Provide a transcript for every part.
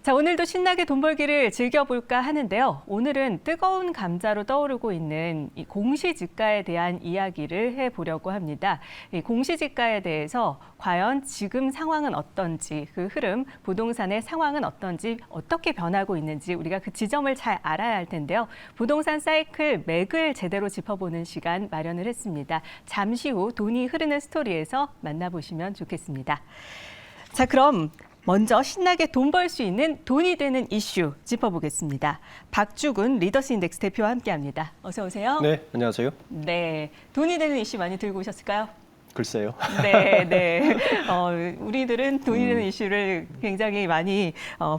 자, 오늘도 신나게 돈 벌기를 즐겨볼까 하는데요. 오늘은 뜨거운 감자로 떠오르고 있는 이 공시지가에 대한 이야기를 해보려고 합니다. 이 공시지가에 대해서 과연 지금 상황은 어떤지, 그 흐름, 부동산의 상황은 어떤지, 어떻게 변하고 있는지 우리가 그 지점을 잘 알아야 할 텐데요. 부동산 사이클 맥을 제대로 짚어보는 시간 마련을 했습니다. 잠시 후 돈이 흐르는 스토리에서 만나보시면 좋겠습니다. 자, 그럼 먼저 신나게 돈 벌 수 있는 돈이 되는 이슈 짚어보겠습니다. 박주근 리더스인덱스 대표와 함께합니다. 어서 오세요. 네, 안녕하세요. 네, 돈이 되는 이슈 많이 들고 오셨을까요? 글쎄요. 네. 우리들은 돈이 되는 이슈를 굉장히 많이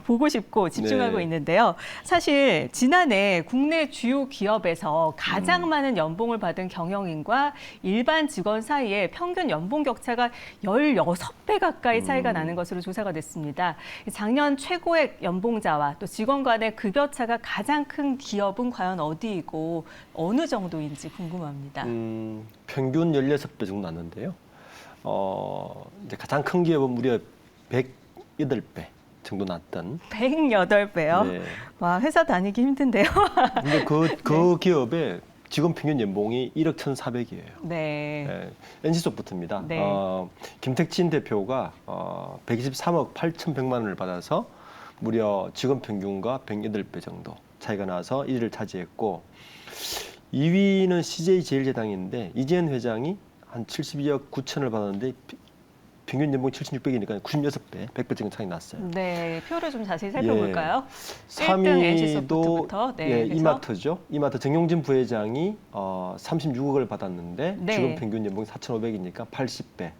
보고 싶고 집중하고 네. 있는데요. 사실 지난해 국내 주요 기업에서 가장 많은 연봉을 받은 경영인과 일반 직원 사이에 평균 연봉 격차가 16배 가까이 차이가 나는 것으로 조사가 됐습니다. 작년 최고액 연봉자와 또 직원 간의 급여 차가 가장 큰 기업은 과연 어디이고 어느 정도인지 궁금합니다. 평균 16배 정도 났는데요. 이제 가장 큰 기업은 무려 108배 정도 났던. 108배요? 네. 와, 회사 다니기 힘든데요. 근데 그 기업의 직원 평균 연봉이 1억 1,400이에요. 네. 네, NC소프트입니다. 네. 김택진 대표가 123억 8,100만 원을 받아서 무려 직원 평균과 108배 정도 차이가 나서 1위를 차지했고, 2위는 CJ제일제당인데 이재현 회장이 한 72억 9천을 받았는데 평균 연봉이 7,600이니까 96배, 100배 정도 차이 났어요. 네, 표를 좀 자세히 살펴볼까요? 3위도 NC소프트부터 이마트죠. 이마트 정용진 부회장이 36억을 받았는데 네. 지금 평균 연봉이 4,500이니까 80배.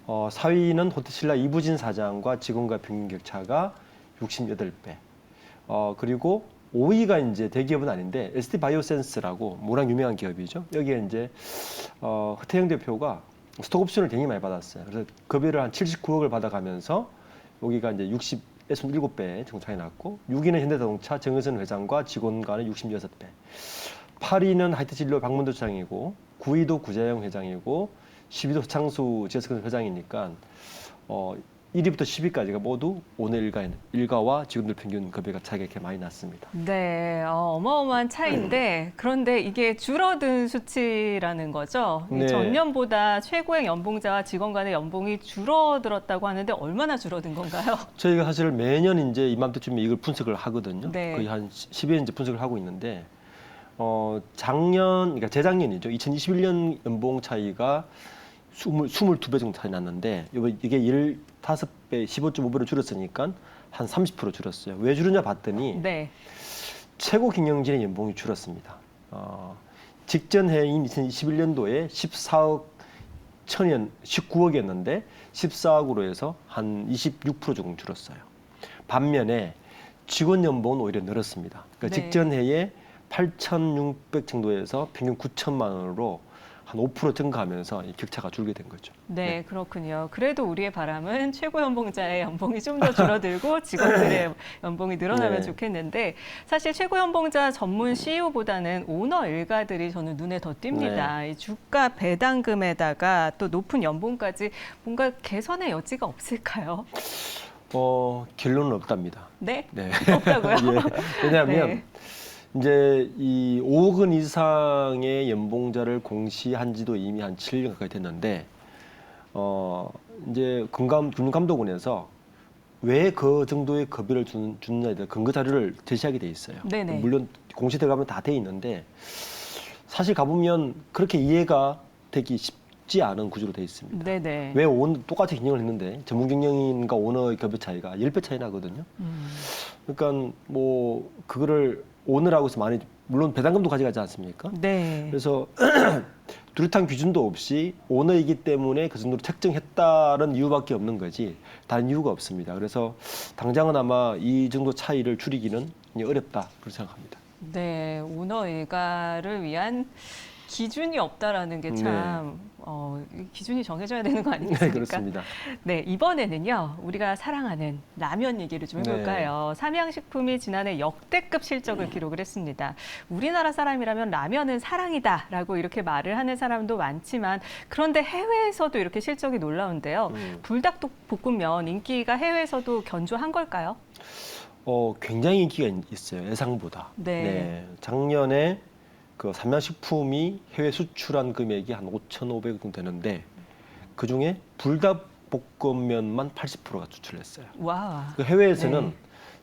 4위는 호텔신라 이부진 사장과 직원과 평균 격차가 68배. 그리고 5위가 이제 대기업은 아닌데 ST바이오센스라고 뭐랑 유명한 기업이죠. 여기에 이제 허태영 대표가 스톡옵션을 굉장히 많이 받았어요. 그래서 급여를 한 79억을 받아가면서 여기가 이제 60에서 7배 정도 차이 났고, 6위는 현대자동차 정의선 회장과 직원 간의 66배. 8위는 하이트진료 박문도 회장이고, 9위도 구자영 회장이고, 10위도 서창수 지하철 회장이니까 1위부터 10위까지가 모두 오늘 일가와 직원들 평균 급여가 차이가 이렇게 많이 났습니다. 네, 어마어마한 차이인데 그런데 이게 줄어든 수치라는 거죠. 네. 전년보다 최고액 연봉자와 직원 간의 연봉이 줄어들었다고 하는데 얼마나 줄어든 건가요? 저희가 사실 매년 이제 이맘때쯤에 이걸 분석을 하거든요. 네. 거의 한 10회 이제 분석을 하고 있는데, 그러니까 재작년이죠. 2021년 연봉 차이가 22배 정도 차이 났는데, 이게 15배, 15.5배로 줄었으니까 한 30% 줄었어요. 왜 줄었냐 봤더니 네. 최고 경영진의 연봉이 줄었습니다. 직전 해인 2021년도에 14억 19억이었는데 14억으로 해서 한 26% 조금 줄었어요. 반면에 직원 연봉은 오히려 늘었습니다. 그러니까 네. 직전 해에 8,600 정도에서 평균 9천만 원으로 한 5% 증가하면서 이 격차가 줄게 된 거죠. 네, 그렇군요. 그래도 우리의 바람은 최고 연봉자의 연봉이 좀 더 줄어들고 직원들의 연봉이 늘어나면 네. 좋겠는데, 사실 최고 연봉자 전문 CEO보다는 오너 일가들이 저는 눈에 더 띕니다. 이 주가 배당금에다가 또 높은 연봉까지 뭔가 개선의 여지가 없을까요? 결론은 없답니다. 네? 네. 없다고요? 예. 왜냐하면 네. 이제 이 5억 원 이상의 연봉자를 공시한 지도 이미 한 7년 가까이 됐는데, 이제 금감독원에서 왜 그 정도의 급여를 주느냐에 대한 근거 자료를 제시하게 돼 있어요. 네네. 물론 공시 들어가면 다 돼 있는데, 사실 가보면 그렇게 이해가 되기 쉽지 않은 구조로 돼 있습니다. 네네. 왜 똑같이 경영을 했는데 전문 경영인과 오너의 급여 차이가 10배 차이 나거든요. 그러니까 뭐 그거를 오너라고 해서 많이, 물론 배당금도 가져가지 않습니까? 네. 그래서 뚜렷한 기준도 없이 오너이기 때문에 그 정도로 책정했다는 이유밖에 없는 거지 다른 이유가 없습니다. 그래서 당장은 아마 이 정도 차이를 줄이기는 어렵다 그렇게 생각합니다. 네, 오너 일가를 위한 기준이 없다라는 게 참 기준이 정해져야 되는 거 아니겠습니까? 네, 그렇습니다. 네, 이번에는요, 우리가 사랑하는 라면 얘기를 좀 해볼까요? 삼양식품이 지난해 역대급 실적을 기록을 했습니다. 우리나라 사람이라면 라면은 사랑이다라고 이렇게 말을 하는 사람도 많지만, 그런데 해외에서도 이렇게 실적이 놀라운데요. 불닭볶음면 인기가 해외에서도 견조한 걸까요? 굉장히 인기가 있어요. 예상보다. 네. 작년에 그 삼양식품이 해외 수출한 금액이 한 5,500억 정도 되는데 그 중에 불닭볶음면만 80%가 수출했어요. 와. 그 해외에서는 네.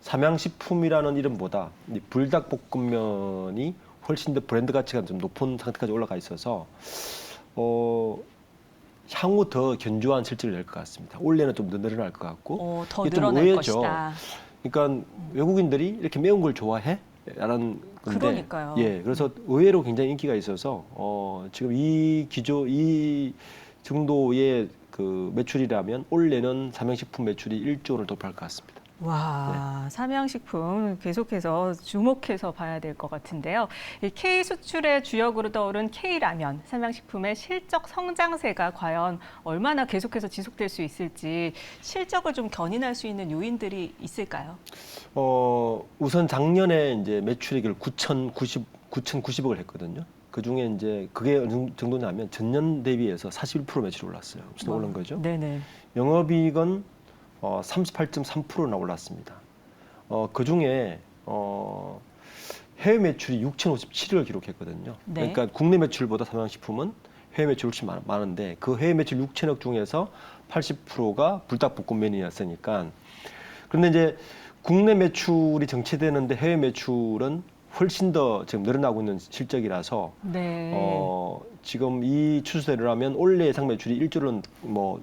삼양식품이라는 이름보다 이 불닭볶음면이 훨씬 더 브랜드 가치가 좀 높은 상태까지 올라가 있어서 향후 더 견조한 실적을 낼 것 같습니다. 올해는 좀 더 늘어날 것 같고 더 이게 좀 늘어날 의외죠. 것이다. 그러니까 외국인들이 이렇게 매운 걸 좋아해? 라는 건데, 그러니까요. 그래서 의외로 굉장히 인기가 있어서 지금 이 정도의 그 매출이라면 올해는 삼양식품 매출이 1조 원을 돌파할 것 같습니다. 와, 삼양식품 계속해서 주목해서 봐야 될 것 같은데요. 이 K 수출의 주역으로 떠오른 K라면, 삼양식품의 실적 성장세가 과연 얼마나 계속해서 지속될 수 있을지 실적을 좀 견인할 수 있는 요인들이 있을까요? 우선 작년에 이제 매출액을 9,090억을 했거든요. 그 중에 이제 그게 어느 정도냐면 전년 대비해서 41% 매출이 올랐어요. 엄청 올른 거죠. 네네. 영업이익은 38.3%나 올랐습니다. 그 중에 해외 매출이 6,057억을 기록했거든요. 네. 그러니까 국내 매출보다 삼양식품은 해외 매출이 훨씬 많은데 그 해외 매출 6천억 중에서 80%가 불닭볶음면이었으니까. 그런데 이제 국내 매출이 정체되는데 해외 매출은 훨씬 더 지금 늘어나고 있는 실적이라서 네. 지금 이 추세대로라면 올해 예상 매출이 1조는 뭐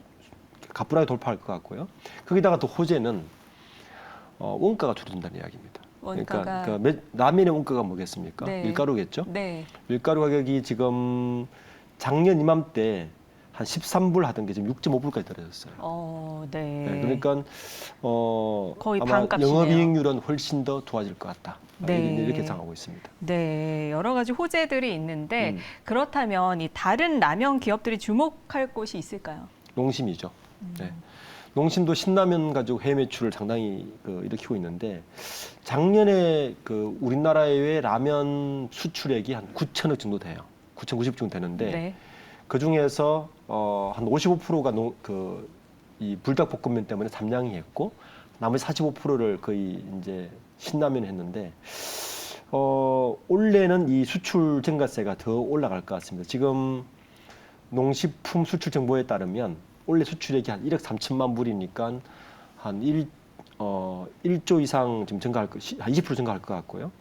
가뿐하게 돌파할 것 같고요. 거기다가 또 호재는 원가가 줄어든다는 이야기입니다. 원가가. 그러니까 라면의 원가가 뭐겠습니까? 네. 밀가루겠죠. 네. 밀가루 가격이 지금 작년 이맘때 한 13불 하던 게 지금 6.5불까지 떨어졌어요. 네. 네, 그러니까 거의 아마 반값이네요. 영업이익률은 훨씬 더 좋아질 것 같다. 네. 이렇게 예상하고 있습니다. 네, 여러 가지 호재들이 있는데 그렇다면 이 다른 라면 기업들이 주목할 곳이 있을까요? 농심이죠. 네. 농심도 신라면 가지고 해외 매출을 상당히 일으키고 있는데 작년에 그 우리나라의 라면 수출액이 한 9천억 정도 돼요. 9,090억 정도 되는데 네. 그 중에서 한 55%가 이 불닭볶음면 때문에 삼양이 했고 나머지 45%를 거의 이제 신라면이 했는데 올해는 이 수출 증가세가 더 올라갈 것 같습니다. 지금 농식품 수출 정보에 따르면 올해 수출액이 한 1억 3천만 불이니까 한 1조 이상 지금 한 20% 증가할 것 같고요.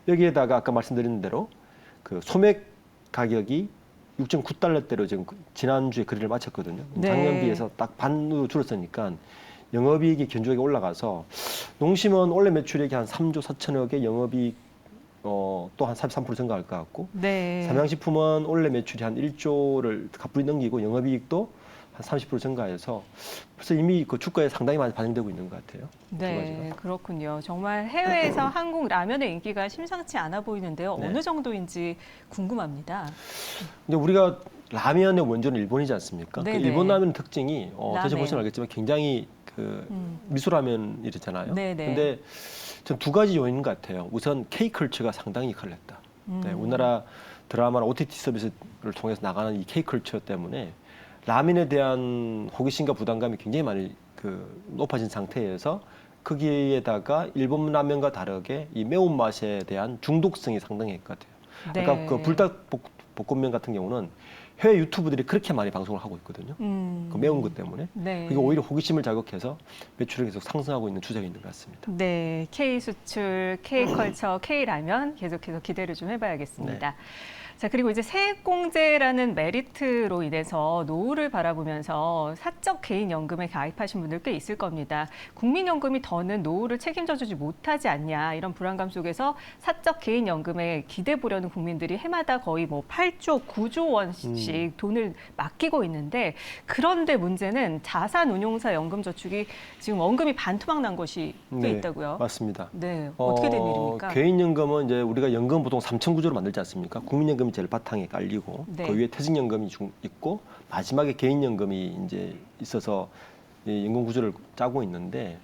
여기에다가 아까 말씀드린 대로 그 소맥 가격이 6.9달러대로 지금 지난주에 거래를 마쳤거든요. 네. 작년 비해서 딱 반으로 줄었으니까 영업이익이 견조하게 올라가서 농심은 올해 매출액이 한 3조 4천억에 영업이익 또 한 33% 증가할 것 같고 네. 삼양식품은 올해 매출이 한 1조를 가뿐히 넘기고 영업이익도 한 30% 증가해서 벌써 이미 그 주가에 상당히 많이 반영되고 있는 것 같아요. 네, 그렇군요. 정말 해외에서 한국 라면의 인기가 심상치 않아 보이는데요. 네. 어느 정도인지 궁금합니다. 근데 우리가 라면의 원조는 일본이지 않습니까? 그 네네. 일본 라면 특징이 라멘. 드셔보시면 알겠지만 굉장히 미소라면이잖아요. 네네. 근데 전 두 가지 요인인 것 같아요. 우선 K컬처가 상당히 역할을 했다. 네, 우리나라 드라마나 OTT 서비스를 통해서 나가는 이 K컬처 때문에 라면에 대한 호기심과 부담감이 굉장히 많이 높아진 상태에서 거기에다가 일본 라면과 다르게 이 매운맛에 대한 중독성이 상당히 있을 것 같아요. 네. 아까 그 불닭볶음면 같은 경우는 해외 유튜브들이 그렇게 많이 방송을 하고 있거든요. 그 매운 것 때문에. 네. 그게 오히려 호기심을 자극해서 매출이 계속 상승하고 있는 추세가 있는 것 같습니다. 네, K 수출, K 컬처, K 라면 계속해서 기대를 좀 해봐야겠습니다. 자, 그리고 이제 세액공제라는 메리트로 인해서 노후를 바라보면서 사적 개인연금에 가입하신 분들 꽤 있을 겁니다. 국민연금이 더는 노후를 책임져주지 못하지 않냐 이런 불안감 속에서 사적 개인연금에 기대 보려는 국민들이 해마다 거의 뭐 8조, 9조 원씩 돈을 맡기고 있는데 그런데 문제는 자산운용사 연금저축이 지금 원금이 반토막 난 것이 꽤 있다고요? 맞습니다. 네, 어떻게 된 일입니까? 개인연금은 이제 우리가 연금 보통 3천 구조로 만들지 않습니까? 국민연금이 제일 바탕에 깔리고 네. 그 위에 퇴직연금이 있고 마지막에 개인연금이 이제 있어서 이 연금 구조를 짜고 있는데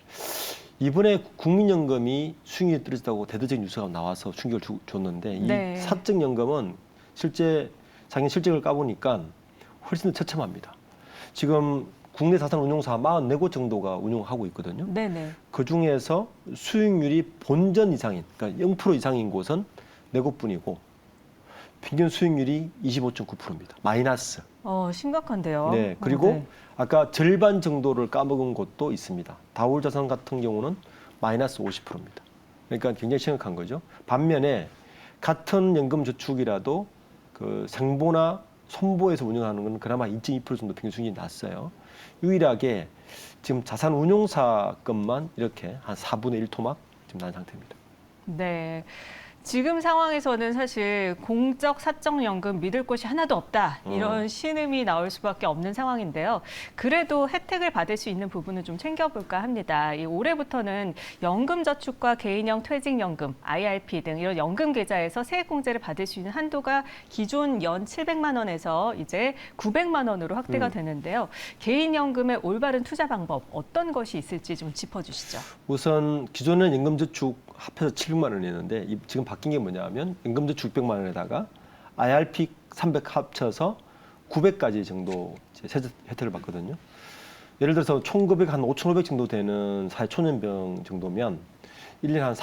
이번에 국민연금이 수익률이 떨어졌다고 대대적인 뉴스가 나와서 충격을 줬는데 네. 이 사적연금은 실제 자기 실적을 까보니까 훨씬 더 처참합니다. 지금 국내 자산 운용사 44곳 정도가 운용하고 있거든요. 네네. 그 중에서 수익률이 본전 이상인, 그러니까 0% 이상인 곳은 4곳뿐이고 평균 수익률이 25.9%입니다. 마이너스. 심각한데요. 네, 그리고 네. 아까 절반 정도를 까먹은 곳도 있습니다. 다울자산 같은 경우는 마이너스 50%입니다. 그러니까 굉장히 심각한 거죠. 반면에 같은 연금저축이라도 그 생보나 손보에서 운영하는 건 그나마 2.2% 정도 평균 수익이 났어요. 유일하게 지금 자산 운용사 것만 이렇게 한 4분의 1 토막 지금 난 상태입니다. 네. 지금 상황에서는 사실 공적 사적연금 믿을 곳이 하나도 없다 이런 신음이 나올 수밖에 없는 상황인데요. 그래도 혜택을 받을 수 있는 부분은 좀 챙겨볼까 합니다. 올해부터는 연금저축과 개인형 퇴직연금, IRP 등 이런 연금 계좌에서 세액공제를 받을 수 있는 한도가 기존 연 700만 원에서 이제 900만 원으로 확대가 되는데요. 개인연금의 올바른 투자 방법 어떤 것이 있을지 좀 짚어주시죠. 우선 기존은 연금저축 합해서 700만 원이었는데 지금 바뀐 게 뭐냐면 연금저축 600만 원에다가 IRP 300 합쳐서 900까지 정도 세제 혜택을 받거든요. 예를 들어서 총급액 한 5,500 정도 되는 사회초년병 정도면 1년에 한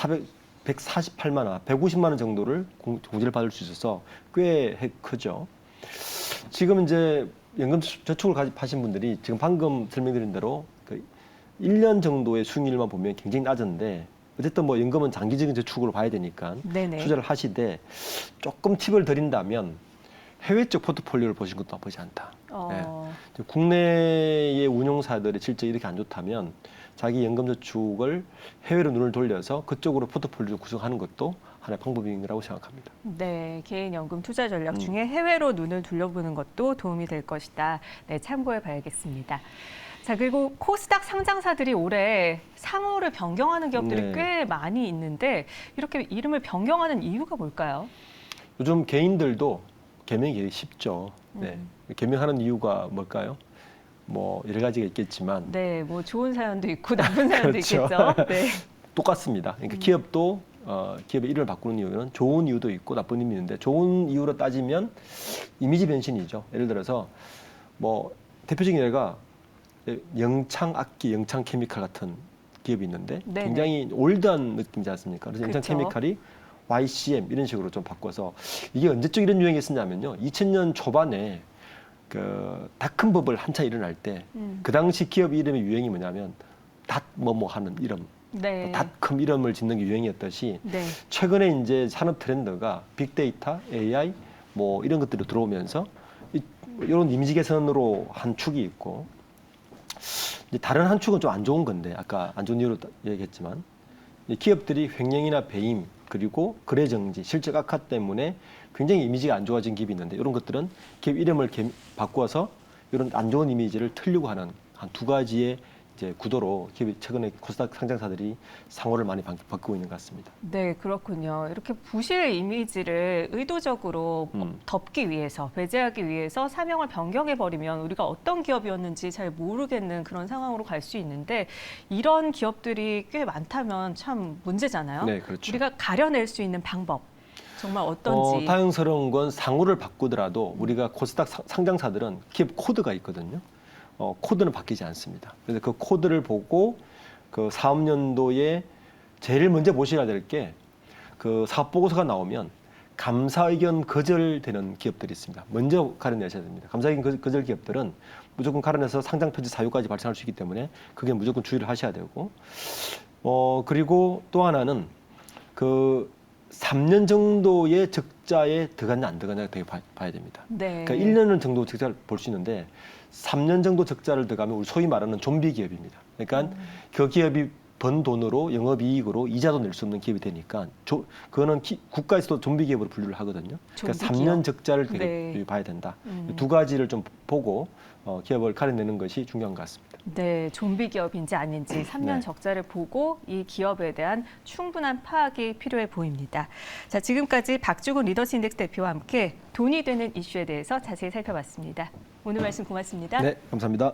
148만 원, 150만 원 정도를 공제를 받을 수 있어서 꽤 크죠. 지금 이제 연금저축을 가입하신 분들이 지금 방금 설명드린 대로 그 1년 정도의 수익률만 보면 굉장히 낮은데 어쨌든 뭐 연금은 장기적인 저축으로 봐야 되니까 네네. 투자를 하시되 조금 팁을 드린다면 해외 쪽 포트폴리오를 보신 것도 나쁘지 않다. 네. 국내의 운용사들이 실제 이렇게 안 좋다면 자기 연금저축을 해외로 눈을 돌려서 그쪽으로 포트폴리오 구성하는 것도 하나의 방법이라고 생각합니다. 네, 개인연금 투자 전략 중에 해외로 눈을 돌려보는 것도 도움이 될 것이다. 네, 참고해 봐야겠습니다. 자, 그리고 코스닥 상장사들이 올해 상호를 변경하는 기업들이 네. 꽤 많이 있는데 이렇게 이름을 변경하는 이유가 뭘까요? 요즘 개인들도 개명이 되게 쉽죠. 네. 개명하는 이유가 뭘까요? 뭐 여러 가지가 있겠지만 네, 뭐 좋은 사연도 있고 나쁜 사연도 그렇죠. 있겠죠. 네. 똑같습니다. 그러니까 기업도 기업의 이름을 바꾸는 이유는 좋은 이유도 있고 나쁜 이유도 있는데 좋은 이유로 따지면 이미지 변신이죠. 예를 들어서 뭐 대표적인 예가 영창악기, 영창케미칼 같은 기업이 있는데 네네. 굉장히 올드한 느낌이지 않습니까? 그래서 그렇죠. 영창케미칼이 YCM 이런 식으로 좀 바꿔서 이게 언제적 이런 유행이 있었냐면요. 2000년 초반에 그 닷컴버블 한참 일어날 때 그 당시 기업 이름의 유행이 뭐냐면 닷 뭐뭐 하는 이름, 네. 닷컴 이름을 짓는 게 유행이었듯이 네. 최근에 이제 산업 트렌드가 빅데이터, AI 뭐 이런 것들이 들어오면서 이런 이미지 개선으로 한 축이 있고 이제 다른 한 축은 좀 안 좋은 건데 아까 안 좋은 이유로 얘기했지만 기업들이 횡령이나 배임 그리고 거래 정지, 실적 악화 때문에 굉장히 이미지가 안 좋아진 기업이 있는데 이런 것들은 기업 이름을 바꿔서 이런 안 좋은 이미지를 틀려고 하는 한 두 가지의 이제 구도로 기업이 최근에 코스닥 상장사들이 상호를 많이 바꾸고 있는 것 같습니다. 네, 그렇군요. 이렇게 부실 이미지를 의도적으로 덮기 위해서, 배제하기 위해서 사명을 변경해버리면 우리가 어떤 기업이었는지 잘 모르겠는 그런 상황으로 갈 수 있는데 이런 기업들이 꽤 많다면 참 문제잖아요. 네, 그렇죠. 우리가 가려낼 수 있는 방법, 정말 어떤지. 다행스러운 건 상호를 바꾸더라도 우리가 코스닥 상장사들은 기업 코드가 있거든요. 코드는 바뀌지 않습니다. 그래서 그 코드를 보고 그 사업연도에 제일 먼저 보셔야 될 게 그 사업 보고서가 나오면 감사 의견 거절되는 기업들이 있습니다. 먼저 가려내셔야 됩니다. 감사 의견 거절 기업들은 무조건 가려내서 상장 폐지 사유까지 발생할 수 있기 때문에 그게 무조건 주의를 하셔야 되고 그리고 또 하나는 그 3년 정도의 적자에 들어갔냐 안 들어갔냐 되게 봐야 됩니다. 네. 그러니까 1년 정도 적자를 볼 수 있는데 3년 정도 적자를 들어가면 우리 소위 말하는 좀비 기업입니다. 그러니까 그 기업이 번 돈으로 영업이익으로 이자도 낼 수 없는 기업이 되니까 그거는 국가에서도 좀비 기업으로 분류를 하거든요. 그러니까 3년 적자를 되게 봐야 된다. 두 가지를 좀 보고 기업을 가려내는 것이 중요한 것 같습니다. 네, 좀비 기업인지 아닌지 3년 네. 적자를 보고 이 기업에 대한 충분한 파악이 필요해 보입니다. 자, 지금까지 박주근 리더스 인덱스 대표와 함께 돈이 되는 이슈에 대해서 자세히 살펴봤습니다. 오늘 말씀 고맙습니다. 네, 감사합니다.